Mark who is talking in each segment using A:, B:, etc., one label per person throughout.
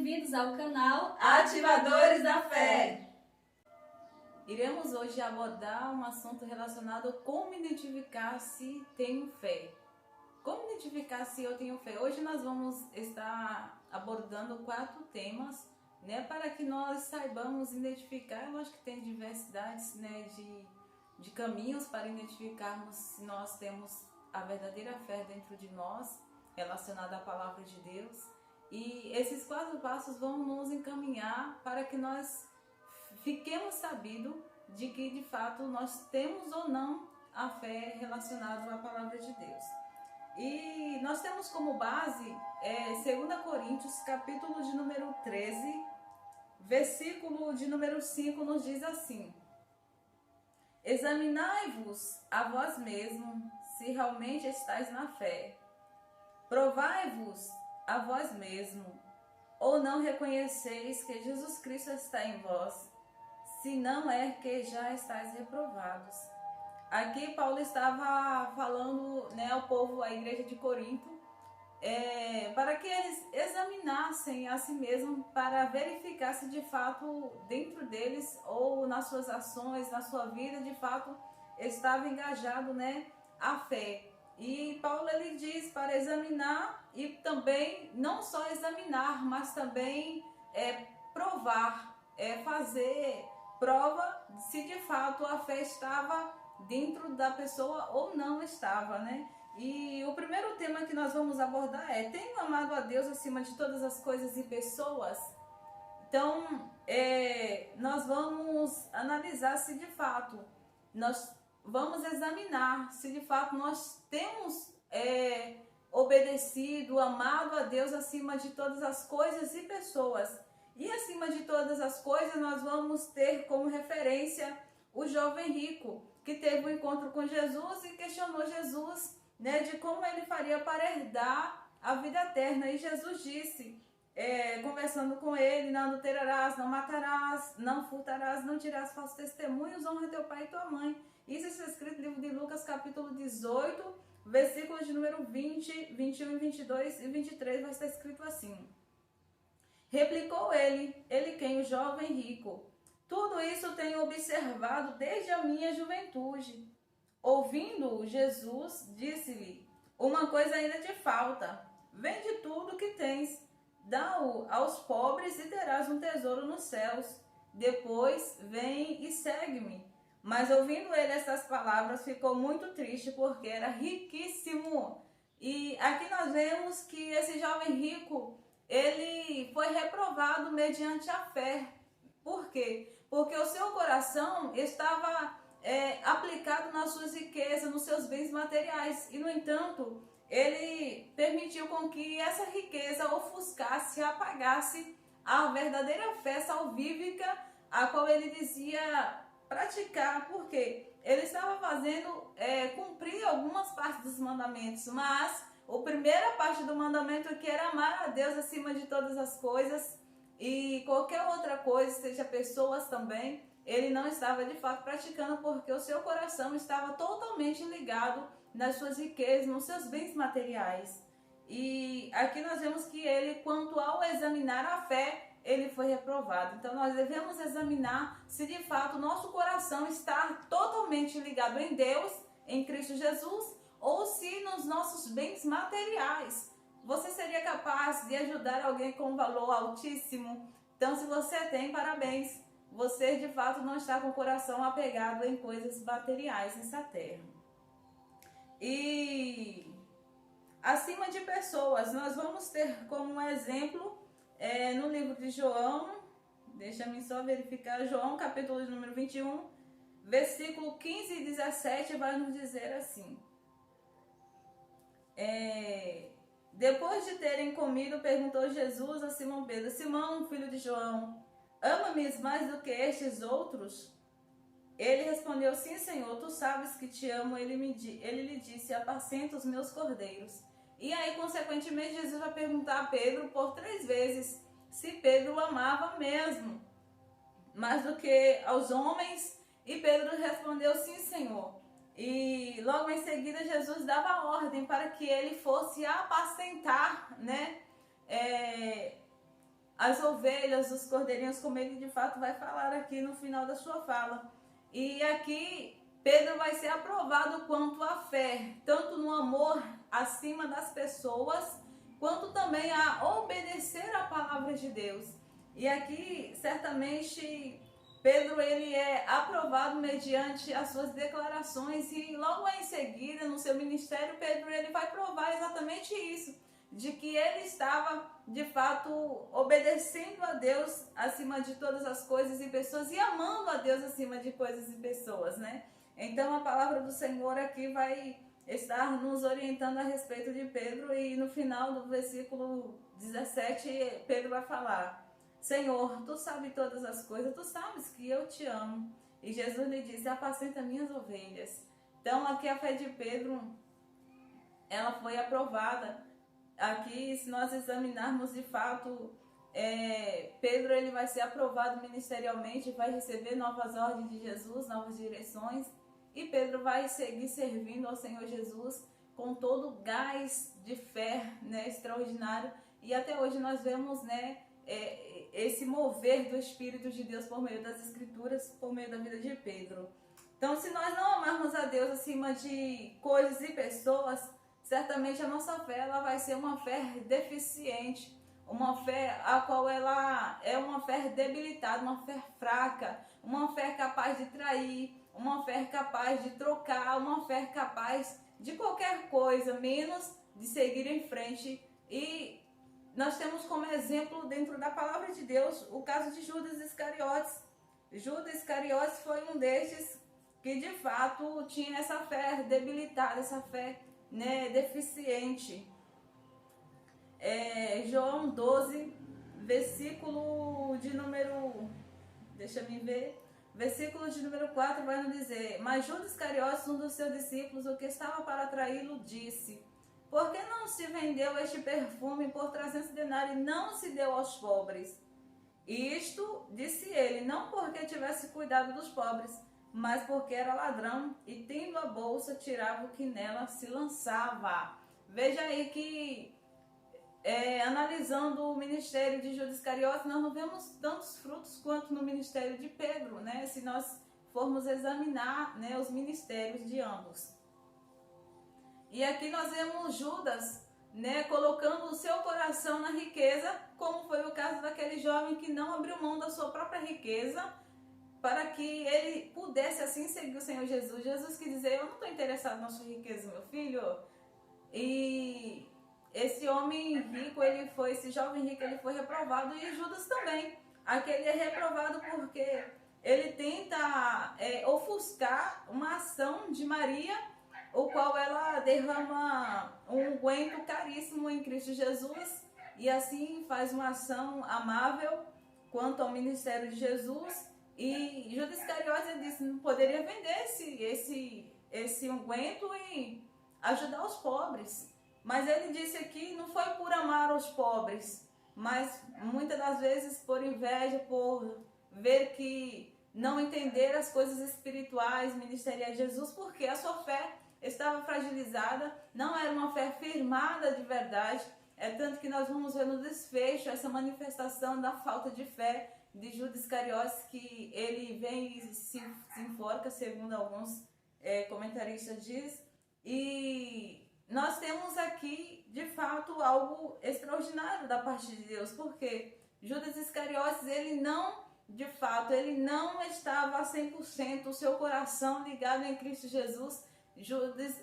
A: bem-vindos ao canal
B: Ativadores da Fé. Iremos hoje abordar um assunto relacionado a como identificar se tenho fé. Como identificar se eu tenho fé? Hoje nós vamos estar abordando 4 temas, para que nós saibamos identificar. Eu acho que tem diversidades, de caminhos para identificarmos se nós temos a verdadeira fé dentro de nós, relacionada à palavra de Deus. E esses 4 passos vão nos encaminhar para que nós fiquemos sabidos de que de fato nós temos ou não a fé relacionada à palavra de Deus. E nós temos como base 2 Coríntios, capítulo de número 13, versículo de número 5, nos diz assim: examinai-vos a vós mesmos se realmente estáis na fé. Provai-vos a vós mesmos, ou não reconheceis que Jesus Cristo está em vós, se não é que já estáis reprovados. Aqui Paulo estava falando, ao povo, à igreja de Corinto, para que eles examinassem a si mesmos para verificar se de fato dentro deles ou nas suas ações, na sua vida, de fato estava engajado, a fé. E Paulo ele diz para examinar e também não só examinar, mas também provar, fazer prova se de fato a fé estava dentro da pessoa ou não estava, E o primeiro tema que nós vamos abordar é: tenho amado a Deus acima de todas as coisas e pessoas? Então, nós vamos analisar se de fato nós vamos examinar se de fato nós temos obedecido, amado a Deus acima de todas as coisas e pessoas. E acima de todas as coisas nós vamos ter como referência o jovem rico, que teve um encontro com Jesus e questionou Jesus, de como ele faria para herdar a vida eterna. E Jesus disse, conversando com ele: não adulterarás, não matarás, não furtarás, não tirarás falsos testemunhos, honra teu pai e tua mãe. Isso está escrito no livro de Lucas, capítulo 18, versículos de número 20, 21, 22 e 23, vai estar escrito assim: replicou ele quem? O jovem rico: tudo isso tenho observado desde a minha juventude. Ouvindo Jesus, disse-lhe: uma coisa ainda te falta. Vende tudo o que tens, dá-o aos pobres e terás um tesouro nos céus. Depois vem e segue-me. Mas ouvindo ele estas palavras, ficou muito triste, porque era riquíssimo. E aqui nós vemos que esse jovem rico, ele foi reprovado mediante a fé. Por quê? Porque o seu coração estava aplicado nas suas riquezas, nos seus bens materiais. E, no entanto, ele permitiu com que essa riqueza ofuscasse, apagasse a verdadeira fé salvífica, a qual ele dizia praticar. Porque ele estava fazendo cumprir algumas partes dos mandamentos, mas a primeira parte do mandamento, que era amar a Deus acima de todas as coisas e qualquer outra coisa, seja pessoas também, ele não estava de fato praticando, porque o seu coração estava totalmente ligado nas suas riquezas, nos seus bens materiais. E aqui nós vemos que ele, quanto ao examinar a fé, ele foi reprovado. Então nós devemos examinar se de fato nosso coração está totalmente ligado em Deus, em Cristo Jesus, ou se nos nossos bens materiais. Você seria capaz de ajudar alguém com um valor altíssimo? Então, se você tem, parabéns. Você de fato não está com o coração apegado em coisas materiais nessa terra. E acima de pessoas, nós vamos ter como exemplo no livro de João, deixa-me só verificar, João capítulo de número 21, versículo 15 e 17, vai nos dizer assim: depois de terem comido, perguntou Jesus a Simão Pedro: Simão, filho de João, ama-me mais do que estes outros? Ele respondeu: sim, Senhor, tu sabes que te amo. Ele lhe disse: apacenta os meus cordeiros. E aí, consequentemente, Jesus vai perguntar a Pedro por 3 vezes se Pedro o amava mesmo, mais do que aos homens. E Pedro respondeu: sim, Senhor. E logo em seguida Jesus dava ordem para que ele fosse apacentar, as ovelhas, os cordeirinhos, como ele de fato vai falar aqui no final da sua fala. E aqui Pedro vai ser aprovado quanto à fé, tanto no amor acima das pessoas, quanto também a obedecer à palavra de Deus. E aqui, certamente, Pedro ele é aprovado mediante as suas declarações e logo em seguida, no seu ministério, Pedro ele vai provar exatamente isso, de que ele estava, de fato, obedecendo a Deus acima de todas as coisas e pessoas e amando a Deus acima de coisas e pessoas, né? Então, a palavra do Senhor aqui vai estar nos orientando a respeito de Pedro e no final do versículo 17, Pedro vai falar: Senhor, tu sabes todas as coisas, tu sabes que eu te amo. E Jesus lhe disse: apacenta minhas ovelhas. Então, aqui a fé de Pedro, ela foi aprovada. Aqui, se nós examinarmos de fato, Pedro ele vai ser aprovado ministerialmente, vai receber novas ordens de Jesus, novas direções, e Pedro vai seguir servindo ao Senhor Jesus com todo o gás de fé, né, extraordinário. E até hoje nós vemos, né, esse mover do Espírito de Deus por meio das Escrituras, por meio da vida de Pedro. Então, se nós não amarmos a Deus acima de coisas e pessoas, certamente a nossa fé ela vai ser uma fé deficiente, uma fé a qual ela é uma fé debilitada, uma fé fraca, uma fé capaz de trair, uma fé capaz de trocar, uma fé capaz de qualquer coisa, menos de seguir em frente. E nós temos como exemplo dentro da palavra de Deus o caso de Judas Iscariotes. Judas Iscariotes foi um destes que de fato tinha essa fé debilitada, essa fé, né, deficiente. João 12, versículo de número, versículo de número 4 vai nos dizer: mas Judas Iscariotes, um dos seus discípulos, o que estava para traí-lo, disse: por que não se vendeu este perfume por 300 denários e não se deu aos pobres? Isto disse ele, não porque tivesse cuidado dos pobres, mas porque era ladrão e, tendo a bolsa, tirava o que nela se lançava. Veja aí que, analisando o ministério de Judas Iscariotes, nós não vemos tantos frutos quanto no ministério de Pedro, né? Se nós formos examinar, né, os ministérios de ambos. E aqui nós vemos Judas, né, colocando o seu coração na riqueza, como foi o caso daquele jovem que não abriu mão da sua própria riqueza, para que ele pudesse assim seguir o Senhor Jesus. Jesus quis dizer: eu não estou interessado na sua riqueza, meu filho. E esse homem rico, esse jovem rico, ele foi reprovado, e Judas também. Aquele é reprovado porque ele tenta ofuscar uma ação de Maria, o qual ela derrama um unguento caríssimo em Cristo Jesus, e assim faz uma ação amável quanto ao ministério de Jesus. E Judas Iscariotes disse: não poderia vender esse unguento e ajudar os pobres. Mas ele disse aqui, não foi por amar os pobres, mas muitas das vezes por inveja, por ver que não entender as coisas espirituais, ministeriais de Jesus, porque a sua fé estava fragilizada, não era uma fé firmada de verdade. É tanto que nós vamos ver no desfecho essa manifestação da falta de fé de Judas Iscariotes, que ele vem e se enforca, segundo alguns comentaristas diz. E nós temos aqui, de fato, algo extraordinário da parte de Deus, porque Judas Iscariotes, ele não, de fato, ele não estava a 100% o seu coração ligado em Cristo Jesus. Judas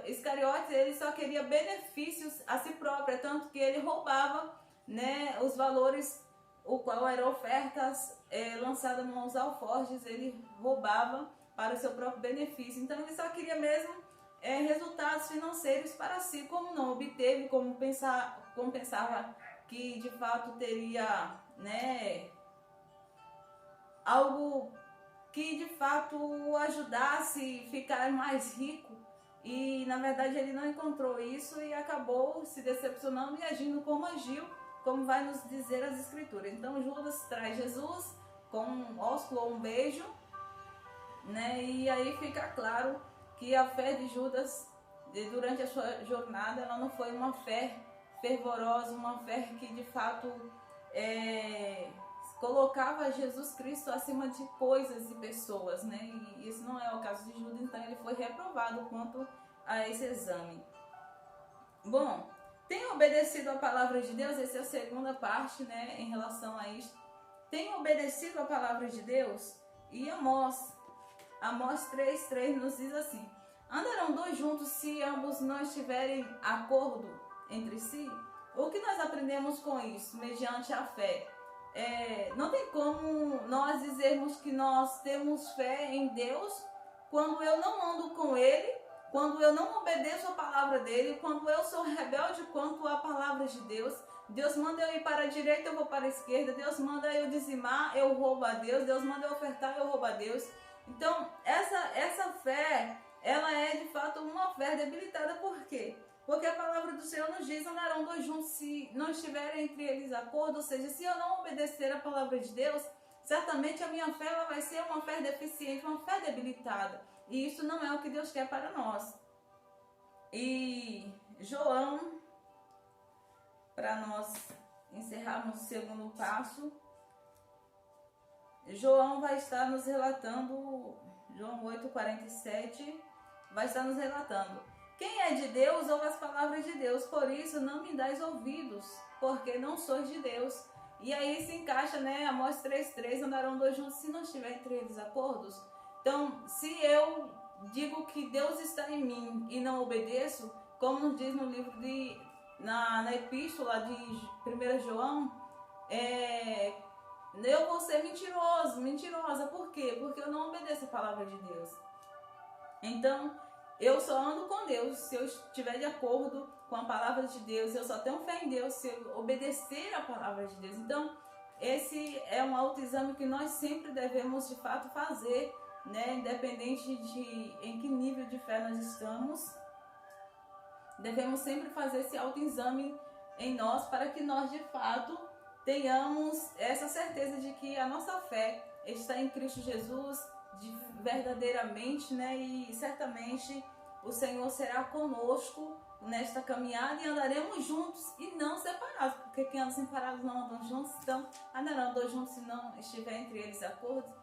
B: Iscariotes, ele só queria benefícios a si próprio, tanto que ele roubava, né, os valores, o qual eram ofertas lançadas nos alforjes, ele roubava para o seu próprio benefício. Então ele só queria mesmo resultados financeiros para si. Como não obteve, como pensava que de fato teria, né, algo que de fato o ajudasse a ficar mais rico, e na verdade ele não encontrou isso e acabou se decepcionando e agindo como agiu, como vai nos dizer as Escrituras. Então Judas traz Jesus com um ósculo ou um beijo, né? E aí fica claro que a fé de Judas durante a sua jornada, ela não foi uma fé fervorosa, uma fé que de fato colocava Jesus Cristo acima de coisas e pessoas, né? E isso não é o caso de Judas, então ele foi reprovado quanto a esse exame. Bom, tem obedecido a palavra de Deus? Essa é a segunda parte, né, em relação a isso. Tem obedecido a palavra de Deus? E Amós 3:3 nos diz assim: andarão dois juntos se ambos não estiverem acordo entre si? O que nós aprendemos com isso, mediante a fé? Não tem como nós dizermos que nós temos fé em Deus quando eu não ando com Ele, quando eu não obedeço a palavra dele, quando eu sou rebelde quanto à palavra de Deus. Deus manda eu ir para a direita, eu vou para a esquerda. Deus manda eu dizimar, eu roubo a Deus. Deus manda eu ofertar, eu roubo a Deus. Então, essa fé, ela é de fato uma fé debilitada. Por quê? Porque a palavra do Senhor nos diz: andarão dois juntos se não estiverem entre eles acordo. Ou seja, se eu não obedecer a palavra de Deus, certamente a minha fé ela vai ser uma fé deficiente, uma fé debilitada. E isso não é o que Deus quer para nós. E João, para nós encerrarmos o segundo passo, João vai estar nos relatando, João 8:47, vai estar nos relatando: quem é de Deus ouve as palavras de Deus, por isso não me dais ouvidos, porque não sois de Deus. E aí se encaixa, né, Amós 3:3, andarão dois juntos se não estiver entre eles acordos. Então, se eu digo que Deus está em mim e não obedeço, como nos diz no livro na epístola de 1 João, eu vou ser mentirosa. Por quê? Porque eu não obedeço a palavra de Deus. Então, eu só ando com Deus se eu estiver de acordo com a palavra de Deus. Eu só tenho fé em Deus se eu obedecer a palavra de Deus. Então, esse é um autoexame que nós sempre devemos de fato fazer, né? Independente de em que nível de fé nós estamos, devemos sempre fazer esse autoexame em nós, para que nós de fato tenhamos essa certeza de que a nossa fé está em Cristo Jesus verdadeiramente, né? E certamente o Senhor será conosco nesta caminhada e andaremos juntos e não separados, porque quem anda separados não andam juntos. Então, andarão dois juntos se não estiver entre eles acordo.